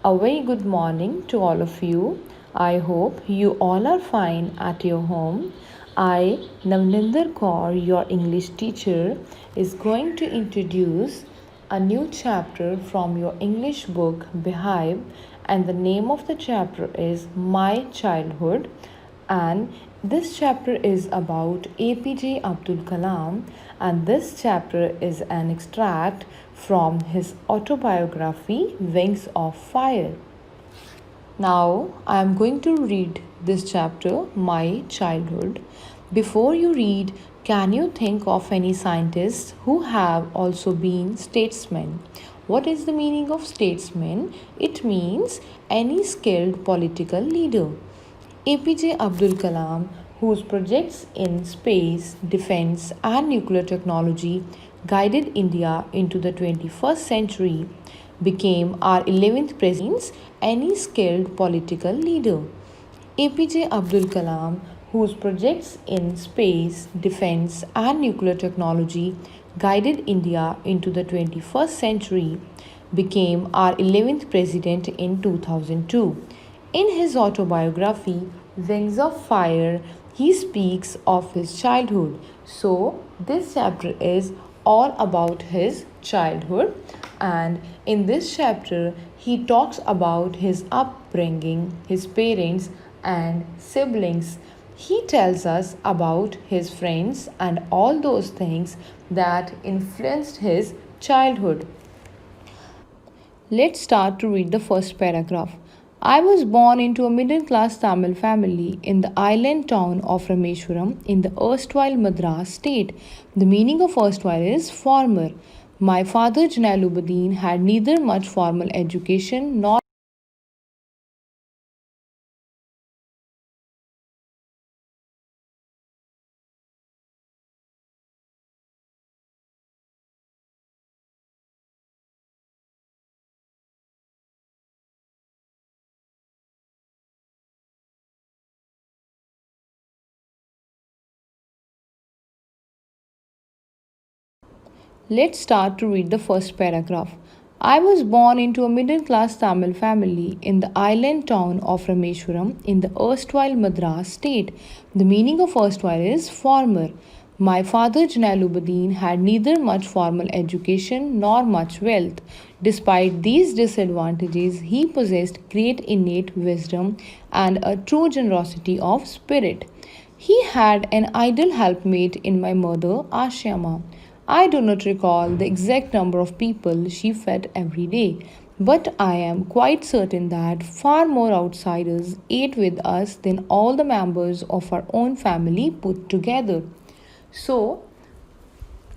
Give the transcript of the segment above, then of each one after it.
A very good morning to all of you. I hope you all are fine at your home. I, Navninder Kaur, your English teacher, is going to introduce a new chapter from your English book Behive, and the name of the chapter is My Childhood. And this chapter is about APJ Abdul Kalam, and this chapter is an extract from his autobiography Wings of Fire. Now I am going to read this chapter, My Childhood. Before you read, can you think of any scientists who have also been statesmen? What is the meaning of statesman? It means any skilled political leader. APJ Abdul Kalam, whose projects in space, defense, and nuclear technology guided India into the 21st century, became our 11th president, any skilled political leader. APJ Abdul Kalam, whose projects in space, defense, and nuclear technology guided India into the 21st century, became our 11th president in 2002. In his autobiography, Wings of Fire, he speaks of his childhood. So, this chapter is all about his childhood, and in this chapter, he talks about his upbringing, his parents, and siblings. He tells us about his friends and all those things that influenced his childhood. Let's start to read the first paragraph. I was born into a middle class Tamil family in the island town of Rameshwaram in the erstwhile Madras state. The meaning of erstwhile is former. My father Janaluddin had neither much formal education nor Let's start to read the first paragraph. I was born into a middle class Tamil family in the island town of Rameshwaram in the erstwhile Madras state. The meaning of erstwhile is former. My father Janaluddin had neither much formal education nor much wealth. Despite these disadvantages, he possessed great innate wisdom and a true generosity of spirit. He had an ideal helpmate in my mother, Ashyama. I do not recall the exact number of people she fed every day, but I am quite certain that far more outsiders ate with us than all the members of our own family put together. So,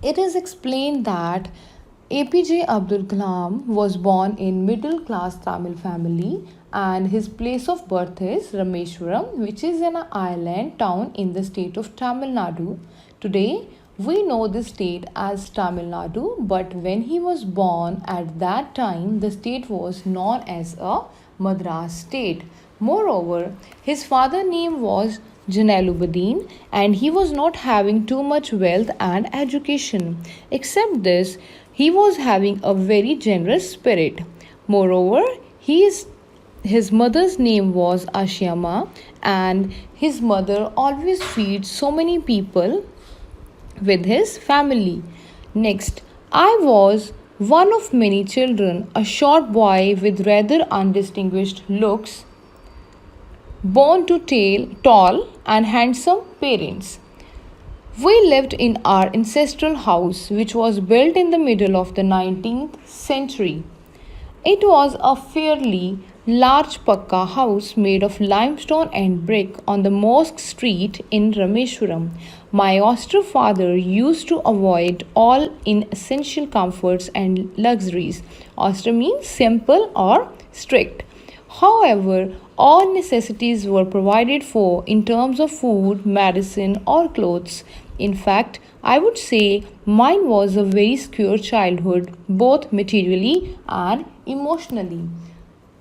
it is explained that APJ Abdul Kalam was born in middle class Tamil family, and his place of birth is Rameshwaram, which is an island town in the state of Tamil Nadu. Today we know the state as Tamil Nadu, but when he was born at that time the state was known as a Madras state. Moreover, his father's name was Janaluddin, and he was not having too much wealth and education. Except this, he was having a very generous spirit. Moreover, his mother's name was Ashyama, and his mother always feeds so many people with his family. Next, I was one of many children, a short boy with rather undistinguished looks, born to tall and handsome parents. We lived in our ancestral house, which was built in the middle of the 19th century. It was a fairly large pakka house made of limestone and brick on the Mosque Street in Rameshwaram. My austere father used to avoid all inessential comforts and luxuries. Austere means simple or strict. However, all necessities were provided for in terms of food, medicine, or clothes. In fact, I would say mine was a very secure childhood, both materially and emotionally.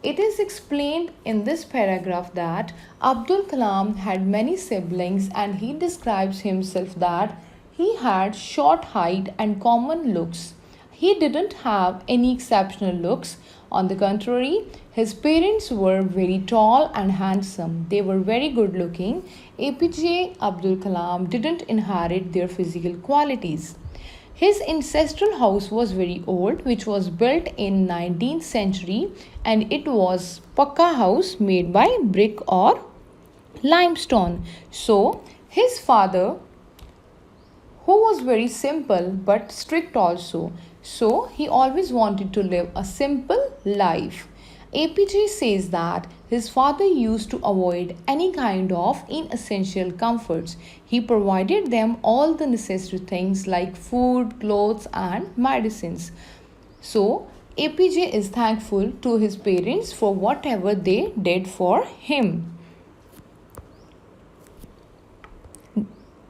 It is explained in this paragraph that Abdul Kalam had many siblings, and he describes himself that he had short height and common looks. He didn't have any exceptional looks. On the contrary, his parents were very tall and handsome. They were very good looking. APJ Abdul Kalam didn't inherit their physical qualities. His ancestral house was very old, which was built in 19th century, and it was Pakka house made by brick or limestone. So his father, who was very simple but strict also, so he always wanted to live a simple life. APJ says that his father used to avoid any kind of inessential comforts. He provided them all the necessary things like food, clothes, and medicines. So, APJ is thankful to his parents for whatever they did for him.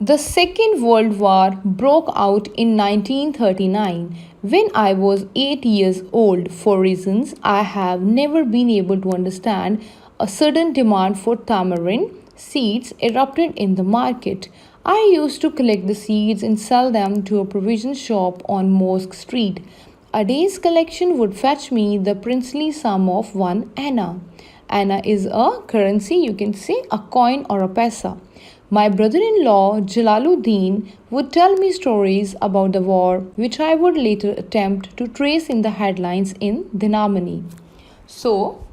The Second World War broke out in 1939 when I was 8 years old. For reasons I have never been able to understand, a sudden demand for tamarind seeds erupted in the market. I used to collect the seeds and sell them to a provision shop on Mosque Street. A day's collection would fetch me the princely sum of 1 anna. Anna is a currency, you can say a coin or a paisa. My brother in law Jalaluddin would tell me stories about the war, which I would later attempt to trace in the headlines in Dinamani. So,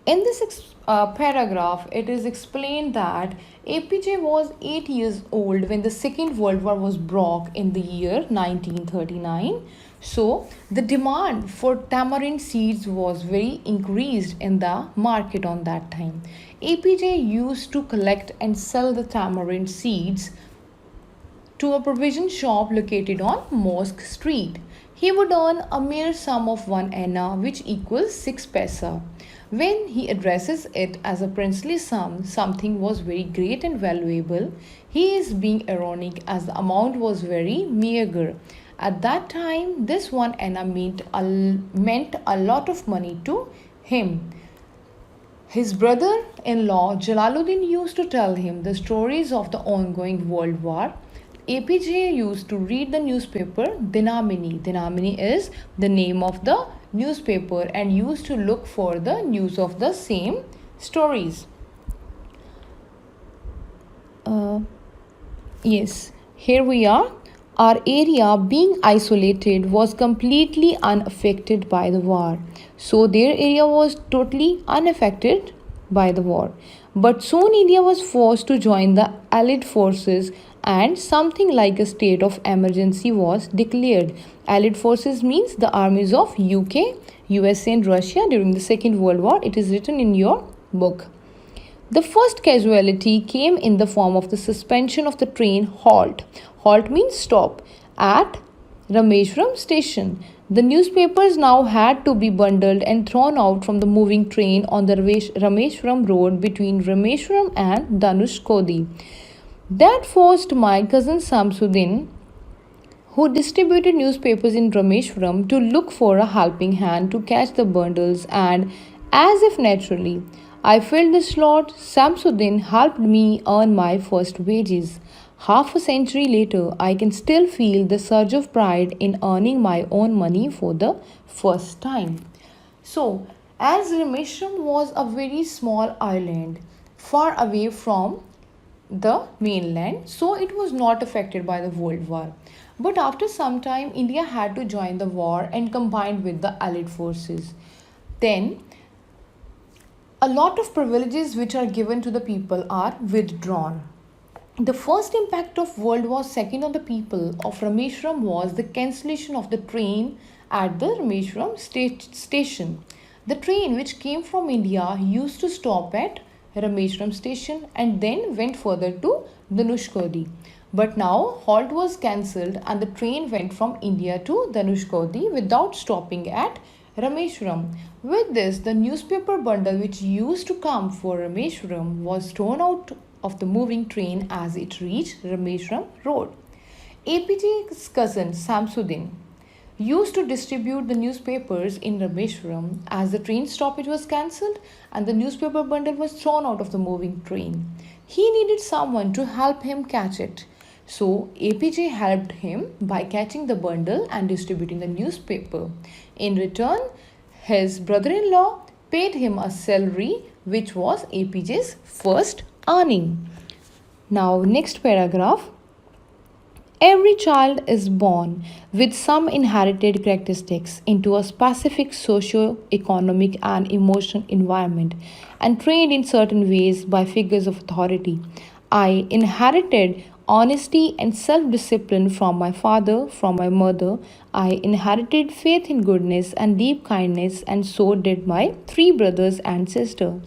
in this paragraph, it is explained that APJ was 8 years old when the Second World War was broke in the year 1939. So, the demand for tamarind seeds was very increased in the market on that time. APJ used to collect and sell the tamarind seeds to a provision shop located on Mosque Street. He would earn a mere sum of 1 anna, which equals 6 paisa. When he addresses it as a princely sum, something was very great and valuable. He is being ironic as the amount was very meager. At that time, this 1 anna meant a lot of money to him. His brother in law Jalaluddin used to tell him the stories of the ongoing World War. APJ used to read the newspaper Dinamini. Dinamini is the name of the newspaper and used to look for the news of the same stories. Yes, here we are. Our area, being isolated, was completely unaffected by the war. So, their area was totally unaffected by the war. But soon India was forced to join the Allied forces and something like a state of emergency was declared. Allied forces means the armies of UK, USA and Russia during the Second World War. It is written in your book. The first casualty came in the form of the suspension of the train halt. Halt means stop at Rameshwaram station. The newspapers now had to be bundled and thrown out from the moving train on the Rameshwaram road between Rameshwaram and Dhanushkodi. That forced my cousin Samsudin, who distributed newspapers in Rameshwaram, to look for a helping hand to catch the bundles, and as if naturally, I filled the slot. Samsudin helped me earn my first wages. Half a century later, I can still feel the surge of pride in earning my own money for the first time. So, as Rameshwaram was a very small island far away from the mainland, so it was not affected by the World War. But after some time, India had to join the war and combined with the Allied forces. Then, a lot of privileges which are given to the people are withdrawn. The first impact of World War II on the people of Rameshwaram was the cancellation of the train at the Rameshwaram station. The train which came from India used to stop at Rameshwaram station and then went further to Dhanushkodi. But now halt was cancelled and the train went from India to Dhanushkodi without stopping at Rameshwaram. With this, the newspaper bundle which used to come for Rameshwaram was thrown out of the moving train as it reached Rameshwaram Road. APJ's cousin Samsudin used to distribute the newspapers in Rameshwaram as the train stoppage was cancelled and the newspaper bundle was thrown out of the moving train. He needed someone to help him catch it. So APJ helped him by catching the bundle and distributing the newspaper. In return, His brother in law paid him a salary which was APJ's first earning. Now, next paragraph. Every child is born with some inherited characteristics into a specific socio-economic and emotional environment and trained in certain ways by figures of authority. I inherited honesty and self-discipline from my father, from my mother. I inherited faith in goodness and deep kindness, and so did my three brothers and sister.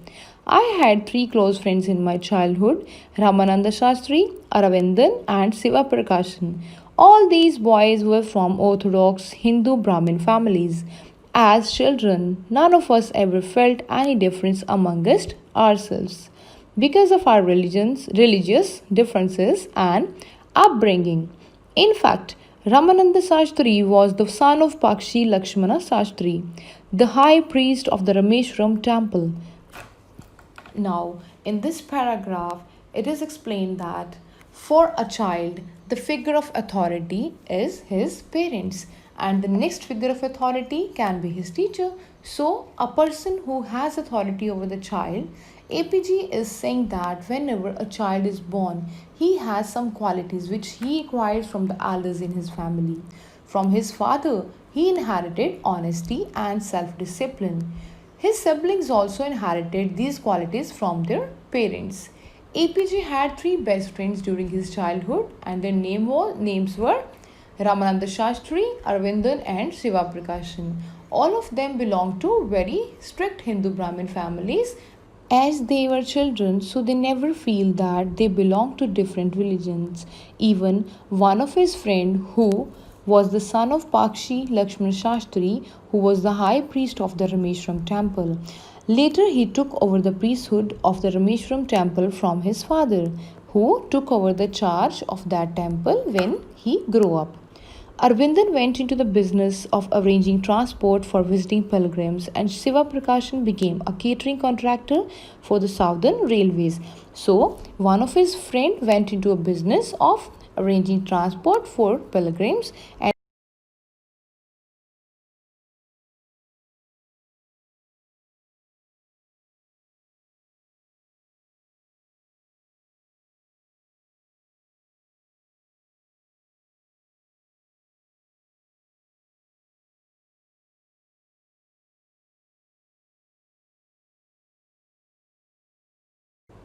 I had three close friends in my childhood: Ramananda Shastri, Aravindan, and Siva Prakashan. All these boys were from orthodox Hindu Brahmin families. As children, none of us ever felt any difference amongst ourselves because of our religious differences and upbringing. In fact, Ramananda Shastri was the son of Pakshi Lakshmana Shastri, the high priest of the Rameshwaram temple. Now, in this paragraph, it is explained that for a child, the figure of authority is his parents, and the next figure of authority can be his teacher. So, a person who has authority over the child, APG is saying that whenever a child is born, he has some qualities which he acquires from the elders in his family. From his father, he inherited honesty and self discipline. His siblings also inherited these qualities from their parents. APJ had three best friends during his childhood, and their names were Ramananda Shastri, Arvindan, and Siva Prakashan. All of them belonged to very strict Hindu Brahmin families as they were children, so they never feel that they belong to different religions. Even one of his friend who was the son of Pakshi Lakshman Shastri, who was the high priest of the Rameshwaram temple. Later, he took over the priesthood of the Rameshwaram temple from his father, who took over the charge of that temple when he grew up. Arvindan went into the business of arranging transport for visiting pilgrims, and Siva Prakashan became a catering contractor for the Southern Railways. So, one of his friend went into a business of arranging transport for pilgrims, and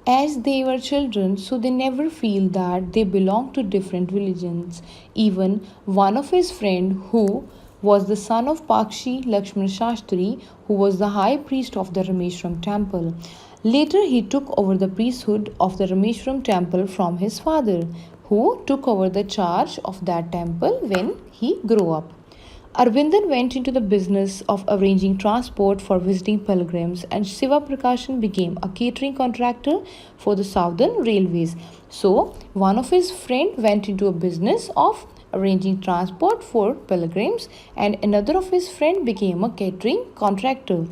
as they were children, so they never feel that they belong to different religions. Even one of his friend who was the son of Pakshi Lakshman Shastri, who was the high priest of the Rameshwaram temple. Later, he took over the priesthood of the Rameshwaram temple from his father, who took over the charge of that temple when he grew up. Arvindan went into the business of arranging transport for visiting pilgrims, and Siva Prakashan became a catering contractor for the Southern Railways. So, one of his friend went into a business of arranging transport for pilgrims, and another of his friend became a catering contractor.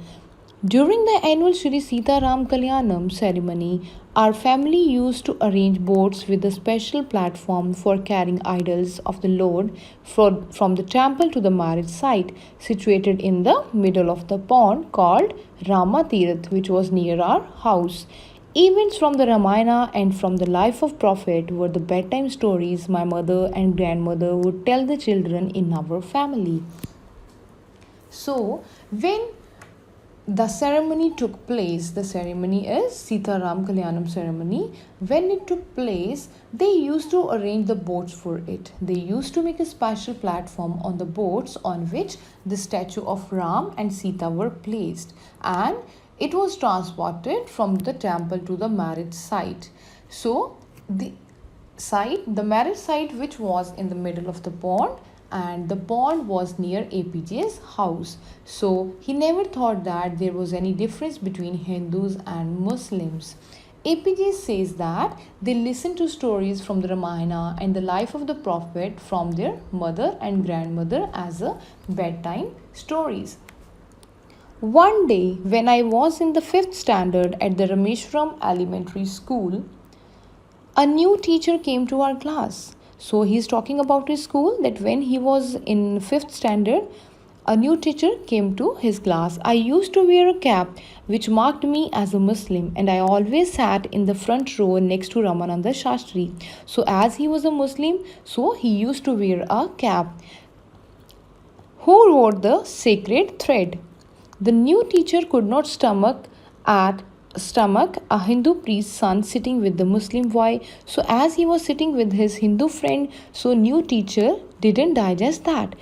During the annual Shri Sita Ram Kalyanam ceremony, our family used to arrange boats with a special platform for carrying idols of the Lord from the temple to the marriage site, situated in the middle of the pond called Rama Tirath, which was near our house. Events from the Ramayana and from the life of Prophet were the bedtime stories my mother and grandmother would tell the children in our family. So, when the ceremony took place, the ceremony is Sita Ram Kalyanam ceremony. When it took place, they used to arrange the boats for it. They used to make a special platform on the boats on which the statue of Ram and Sita were placed, and it was transported from the temple to the marriage site. So the marriage site, which was in the middle of the pond, and the pond was near APJ's house. So he never thought that there was any difference between Hindus and Muslims. APJ says that they listen to stories from the Ramayana and the life of the Prophet from their mother and grandmother as a bedtime stories. One day, when I was in the fifth standard at the Rameshwaram Elementary School, a new teacher came to our class. So he's talking about his school, that when he was in fifth standard, A new teacher came to his class. I used to wear a cap which marked me as a Muslim, and I always sat in the front row next to Ramananda Shastri. So, as he was a Muslim, so he used to wear a cap. Who wrote the sacred thread? The new teacher could not stomach a Hindu priest's son sitting with the Muslim boy. So as he was sitting with his Hindu friend, so new teacher didn't digest that.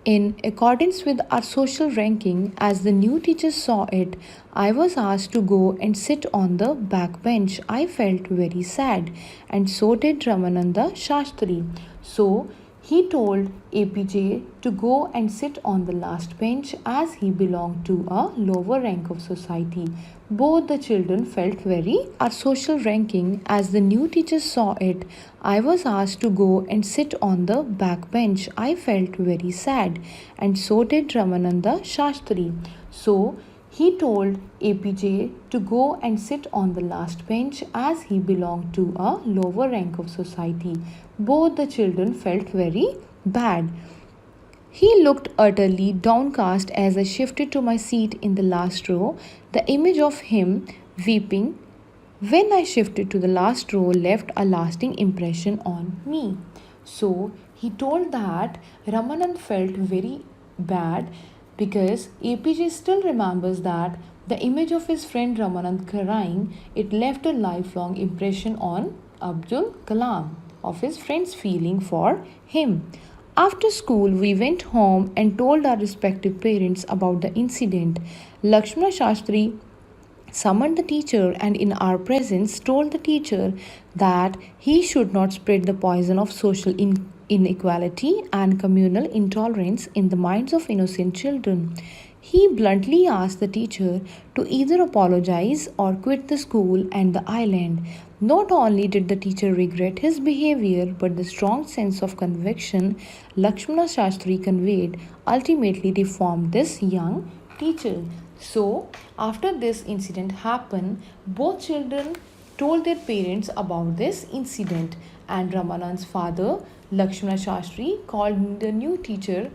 In accordance with our social ranking, as the new teacher saw it, I was asked to go and sit on the back bench. I felt very sad, and so did Ramananda Shastri. So he told APJ to go and sit on the last bench as he belonged to a lower rank of society. Both the children felt very our social ranking. As the new teacher saw it, I was asked to go and sit on the back bench. I felt very sad, and so did Ramananda Shastri. So he told APJ to go and sit on the last bench as he belonged to a lower rank of society. Both the children felt very bad. He looked utterly downcast as I shifted to my seat in the last row. The image of him weeping when I shifted to the last row left a lasting impression on me. So he told that Ramanand felt very bad because APJ still remembers that the image of his friend Ramanand crying, it left a lifelong impression on Abdul Kalam of his friend's feeling for him. After school, we went home and told our respective parents about the incident. Lakshmana Shastri summoned the teacher and in our presence told the teacher that he should not spread the poison of social inequality and communal intolerance in the minds of innocent children. He bluntly asked the teacher to either apologize or quit the school and the island. Not only did the teacher regret his behavior, but the strong sense of conviction Lakshmana Shastri conveyed ultimately reformed this young teacher. So, after this incident happened, both children told their parents about this incident, and Ramanand's father, Lakshmana Shastri, called the new teacher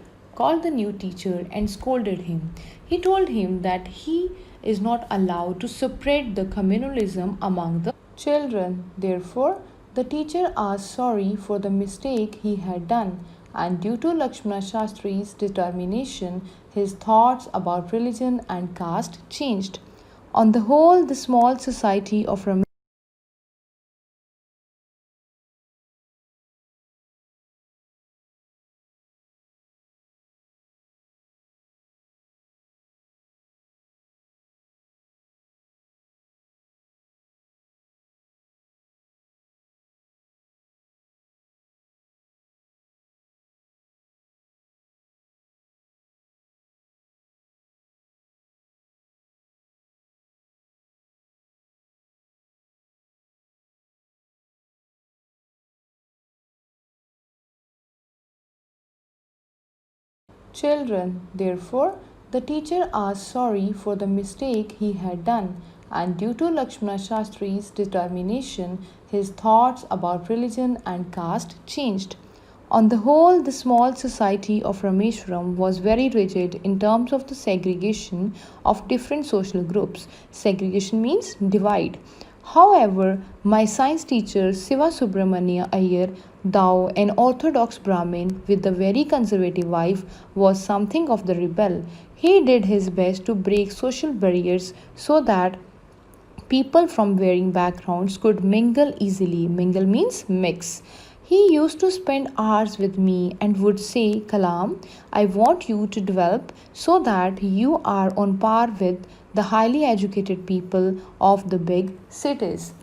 and scolded him. He told him that he is not allowed to spread the communalism among the children. Therefore, the teacher asked sorry for the mistake he had done, and due to Lakshmana Shastri's determination, his thoughts about religion and caste changed. On the whole, the small society of children. Therefore, the teacher asked sorry for the mistake he had done, and due to Lakshmana Shastri's determination, his thoughts about religion and caste changed. On the whole, the small society of Rameshwaram was very rigid in terms of the segregation of different social groups. Segregation means divide. However, my science teacher Siva Subramania Iyer, thou an orthodox Brahmin with a very conservative wife, was something of the rebel. He did his best to break social barriers so that people from varying backgrounds could mingle easily. Mingle means mix. He used to spend hours with me and would say, Kalam, I want you to develop so that you are on par with the highly educated people of the big cities.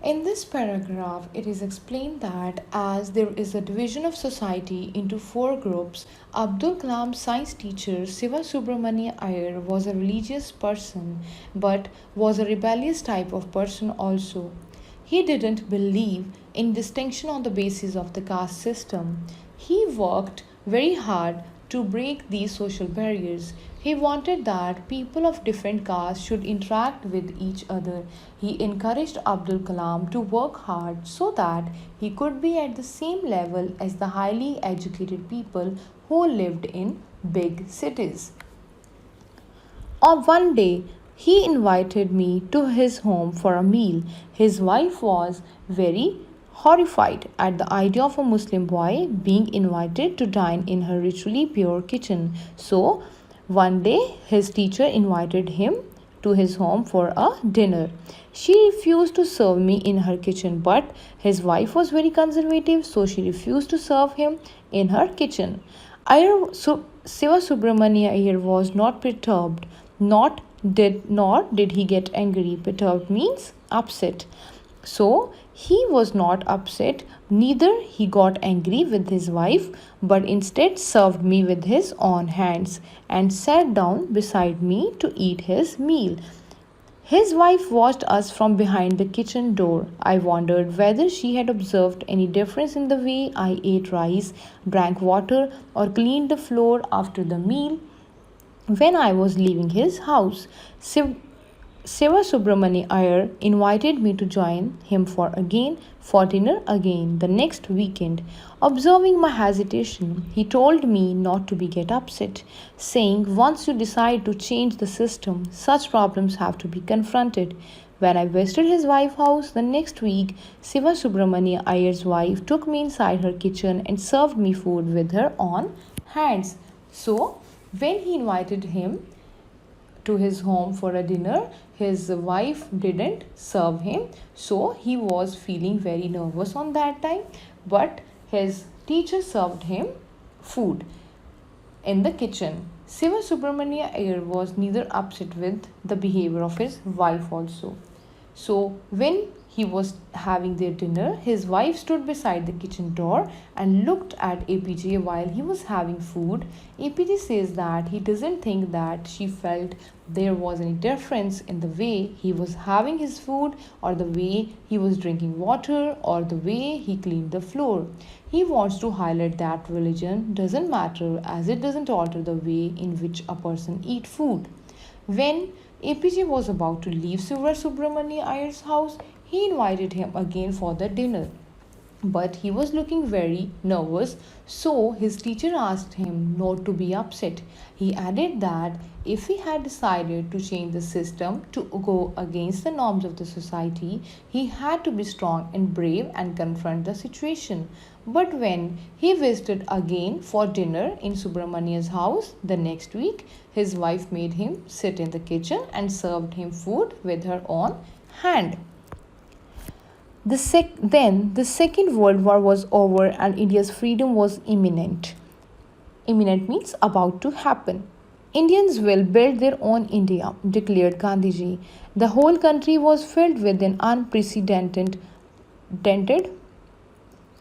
In this paragraph, it is explained that as there is a division of society into four groups, Abdul Kalam's science teacher Siva Subramania Iyer was a religious person but was a rebellious type of person also. He didn't believe in distinction on the basis of the caste system. He worked very hard to break these social barriers. He wanted that people of different castes should interact with each other. He encouraged Abdul Kalam to work hard so that he could be at the same level as the highly educated people who lived in big cities. On one day, he invited me to his home for a meal. His wife was very horrified at the idea of a Muslim boy being invited to dine in her ritually pure kitchen. So, one day, his teacher invited him to his home for a dinner. She refused to serve me in her kitchen, but his wife was very conservative, so she refused to serve him in her kitchen. Siva Subramania Iyer was not perturbed, nor did he get angry. Perturbed means upset. So he was not upset, neither he got angry with his wife, but instead served me with his own hands and sat down beside me to eat his meal. His wife watched us from behind the kitchen door. I wondered whether she had observed any difference in the way I ate rice, drank water, or cleaned the floor after the meal when I was leaving his house. Siva Subramani Iyer invited me to join him for dinner again the next weekend. Observing my hesitation, he told me not to be get upset, saying once you decide to change the system, such problems have to be confronted. When I visited his wife's house the next week, Siva Subramania Iyer's wife took me inside her kitchen and served me food with her own hands. So, when he invited him to his home for a dinner, his wife didn't serve him, so he was feeling very nervous on that time, but his teacher served him food in the kitchen. Siva Subramania Iyer was neither upset with the behavior of his wife also. So when he was having their dinner, his wife stood beside the kitchen door and looked at APJ while he was having food. APJ says that he doesn't think that she felt there was any difference in the way he was having his food, or the way he was drinking water, or the way he cleaned the floor. He wants to highlight that religion doesn't matter, as it doesn't alter the way in which a person eats food. When APJ was about to leave Siva Subramania Iyer's house, he invited him again for the dinner. But he was looking very nervous, so his teacher asked him not to be upset. He added that if he had decided to change the system to go against the norms of the society, he had to be strong and brave and confront the situation. But when he visited again for dinner in Subramania's house the next week, his wife made him sit in the kitchen and served him food with her own hand. Then the Second World War was over and India's freedom was imminent. Imminent means about to happen. Indians will build their own India, declared Gandhiji. The whole country was filled with an unprecedented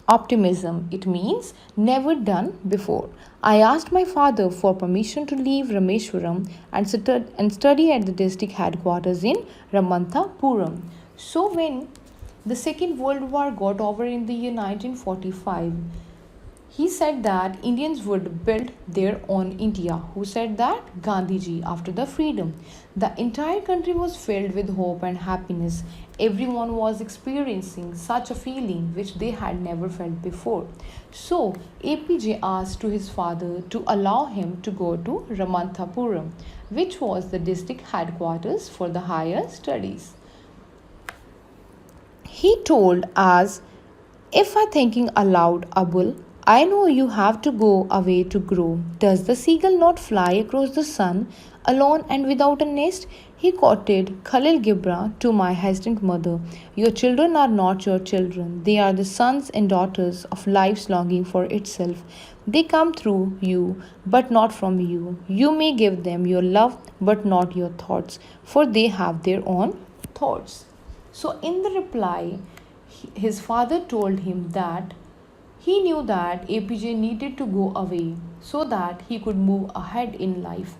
optimism. It means never done before. I asked my father for permission to leave Rameshwaram and study at the district headquarters in Ramanthapuram. So when the Second World War got over in the year 1945, he said that Indians would build their own India. Who said that? Gandhiji, after the freedom. The entire country was filled with hope and happiness. Everyone was experiencing such a feeling which they had never felt before. So, APJ asked to his father to allow him to go to Ramanthapuram, which was the district headquarters for the higher studies. He told us, if I thinking aloud, Abul, I know you have to go away to grow. Does the seagull not fly across the sun, alone and without a nest? He quoted Khalil Gibran to my hesitant mother. Your children are not your children. They are the sons and daughters of life's longing for itself. They come through you, but not from you. You may give them your love, but not your thoughts, for they have their own thoughts. So, in the reply, his father told him that he knew that APJ needed to go away so that he could move ahead in life.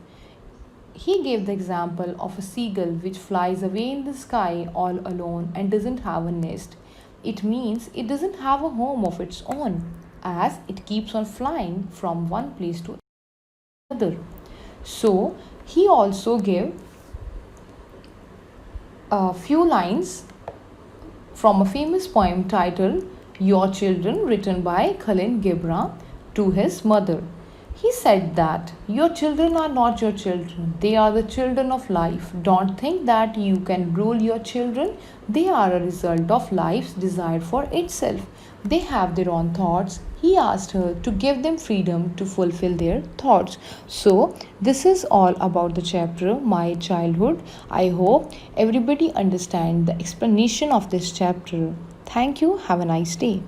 He gave the example of a seagull which flies away in the sky all alone and doesn't have a nest. It means it doesn't have a home of its own, as it keeps on flying from one place to another. So, he also gave a few lines from a famous poem titled Your Children, written by Khalil Gibran to his mother. He said that your children are not your children, they are the children of life. Don't think that you can rule your children, they are a result of life's desire for itself. They have their own thoughts. He asked her to give them freedom to fulfill their thoughts. So, this is all about the chapter My Childhood. I hope everybody understand the explanation of this chapter. Thank you. Have a nice day.